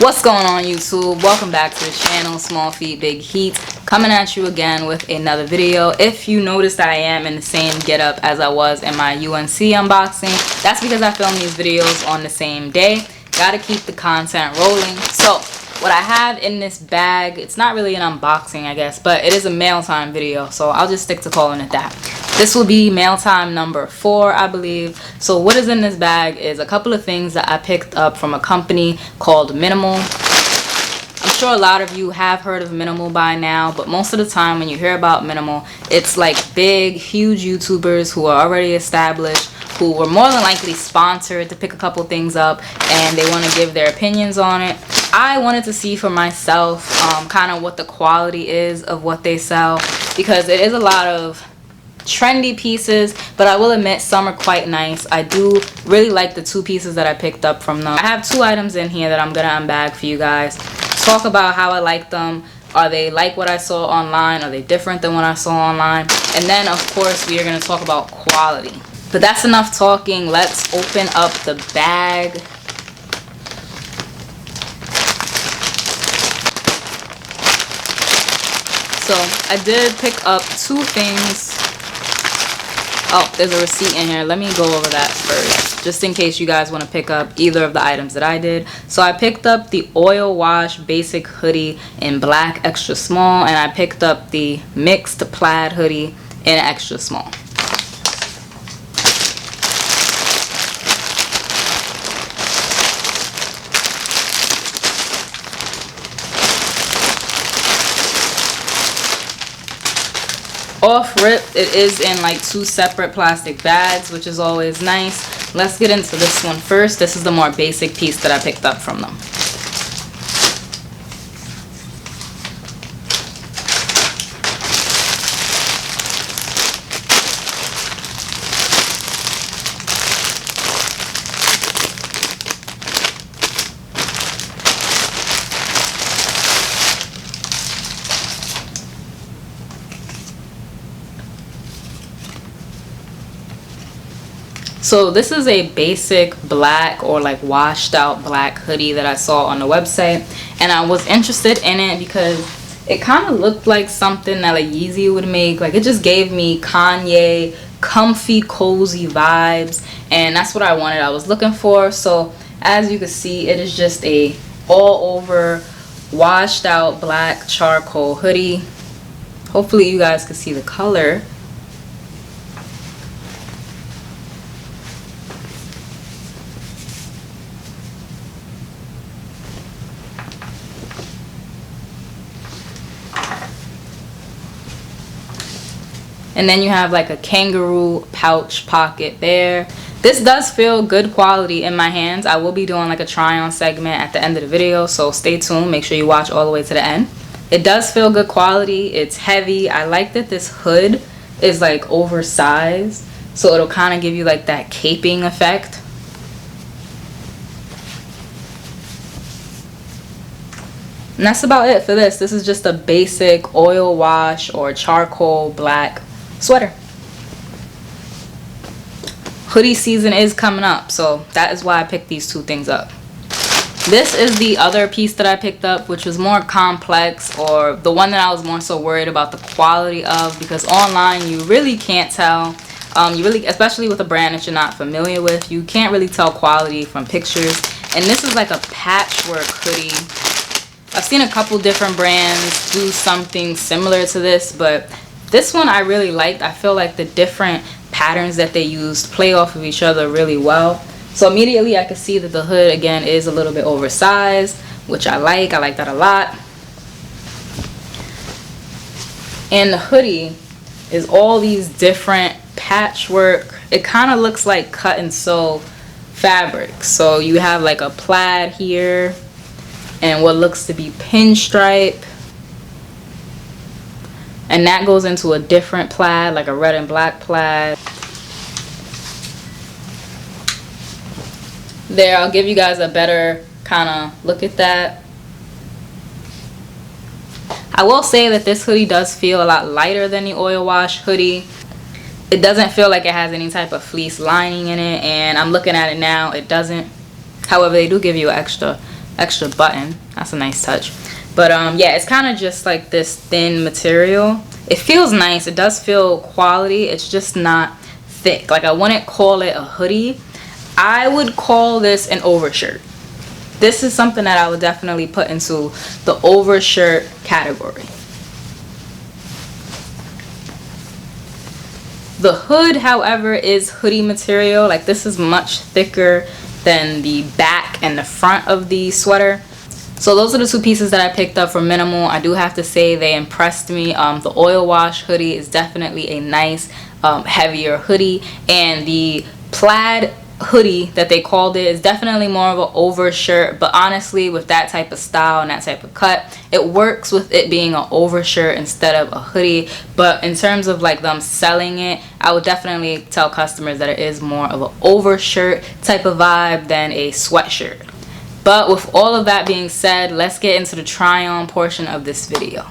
What's going on, YouTube? Welcome back to the channel, Small Feet Big Heat, coming at you again with another video. If you noticed, I am in the same getup as I was in my UNC unboxing. That's because I film these videos on the same day. Gotta keep the content rolling. So what I have in this bag, it's not really an unboxing, I guess, but it is a mail time video, so I'll just stick to calling it that. This will be mail time number 4, I believe. So what is in this bag is a couple of things that I picked up from a company called MNML. I'm sure a lot of you have heard of MNML by now, but most of the time when you hear about MNML, it's like big, huge YouTubers who are already established, who were more than likely sponsored to pick a couple things up, and they want to give their opinions on it. I wanted to see for myself kind of what the quality is of what they sell, because it is a lot of trendy pieces, but I will admit some are quite nice. I do really like the 2 pieces that I picked up from them. I have 2 items in here that I'm gonna unbag for you guys. Talk about how I like them. Are they like what I saw online? Are they different than what I saw online? And then of course we are gonna talk about quality. But that's enough talking. Let's open up the bag. So I did pick up 2 things. Oh, there's a receipt in here. Let me go over that first, just in case you guys want to pick up either of the items that I did. So I picked up the oil wash basic hoodie in black extra small, and I picked up the mixed plaid hoodie in extra small. Off rip, it is in like 2 separate plastic bags, which is always nice. Let's get into this one first. This is the more basic piece that I picked up from them. So this is a basic black or like washed out black hoodie that I saw on the website, and I was interested in it because it kind of looked like something that like Yeezy would make. Like it just gave me Kanye comfy cozy vibes, and that's what I wanted. I was looking for. So as you can see, it is just a all over washed out black charcoal hoodie. Hopefully you guys can see the color. And then you have like a kangaroo pouch pocket there. This does feel good quality in my hands. I will be doing like a try on segment at the end of the video, so stay tuned. Make sure you watch all the way to the end. It does feel good quality. It's heavy. I like that this hood is like oversized, so it'll kind of give you like that caping effect. And that's about it for this. This is just a basic oil wash or charcoal black sweater. Hoodie season is coming up, so that is why I picked these 2 things up. This is the other piece that I picked up, which was more complex, or the one that I was more so worried about the quality of, because online you really can't tell. You really, especially with a brand that you're not familiar with, you can't really tell quality from pictures. And this is like a patchwork hoodie. I've seen a couple different brands do something similar to this, but this one I really liked. I feel like the different patterns that they used play off of each other really well. So immediately I could see that the hood again is a little bit oversized, which I like. I like that a lot. And the hoodie is all these different patchwork. It kind of looks like cut and sew fabric. So you have like a plaid here and what looks to be pinstripe. And that goes into a different plaid, like a red and black plaid. There, I'll give you guys a better kind of look at that. I will say that this hoodie does feel a lot lighter than the oil wash hoodie. It doesn't feel like it has any type of fleece lining in it, and I'm looking at it now, it doesn't. However, they do give you an extra extra button. That's a nice touch. But yeah, it's kind of just like this thin material. It feels nice. It does feel quality. It's just not thick. Like, I wouldn't call it a hoodie. I would call this an overshirt. This is something that I would definitely put into the overshirt category. The hood, however, is hoodie material. Like, this is much thicker than the back and the front of the sweater. So those are the two pieces that I picked up from Minimal. I do have to say they impressed me. The oil wash hoodie is definitely a nice heavier hoodie, and the plaid hoodie that they called it is definitely more of an overshirt. But honestly, with that type of style and that type of cut, it works with it being an overshirt instead of a hoodie. But in terms of like them selling it, I would definitely tell customers that it is more of an overshirt type of vibe than a sweatshirt. But with all of that being said, let's get into the try on portion of this video.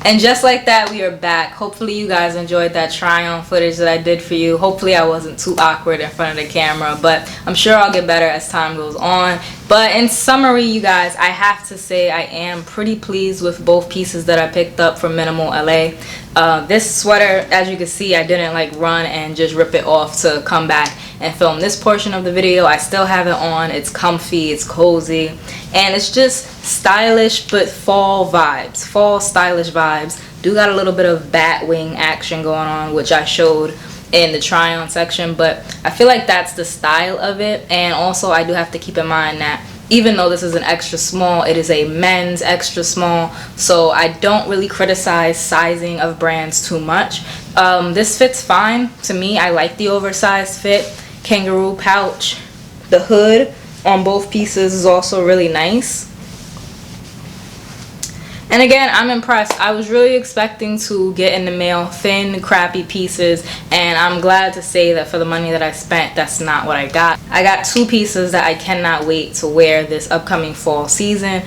And just like that, we are back. Hopefully you guys enjoyed that try on footage that I did for you. Hopefully I wasn't too awkward in front of the camera, but I'm sure I'll get better as time goes on. But in summary, you guys, I have to say I am pretty pleased with both pieces that I picked up from Minimal LA. This sweater, as you can see, I didn't like run and just rip it off to come back and film this portion of the video. I still have it on. It's comfy, it's cozy, and it's just stylish but fall vibes, fall stylish vibes. Do got a little bit of bat wing action going on, which I showed in the try on section, but I feel like that's the style of it. And also I do have to keep in mind that even though this is an extra small, it is a men's extra small, so I don't really criticize sizing of brands too much. This fits fine to me. I like the oversized fit. Kangaroo pouch. The hood on both pieces is also really nice. And again, I'm impressed. I was really expecting to get in the mail thin, crappy pieces, and I'm glad to say that for the money that I spent, that's not what I got. I got two pieces that I cannot wait to wear this upcoming fall season.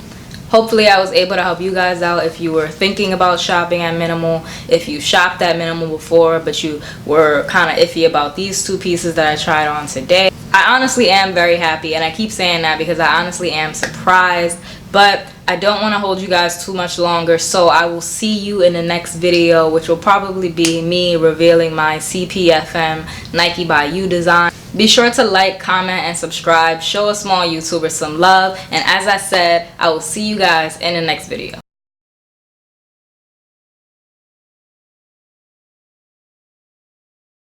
Hopefully I was able to help you guys out if you were thinking about shopping at Minimal, if you shopped at Minimal before but you were kind of iffy about these two pieces that I tried on today. I honestly am very happy, and I keep saying that because I honestly am surprised, but I don't want to hold you guys too much longer, so I will see you in the next video, which will probably be me revealing my CPFM Nike by You design. Be sure to like, comment, and subscribe. Show a small YouTuber some love, and as I said, I will see you guys in the next video.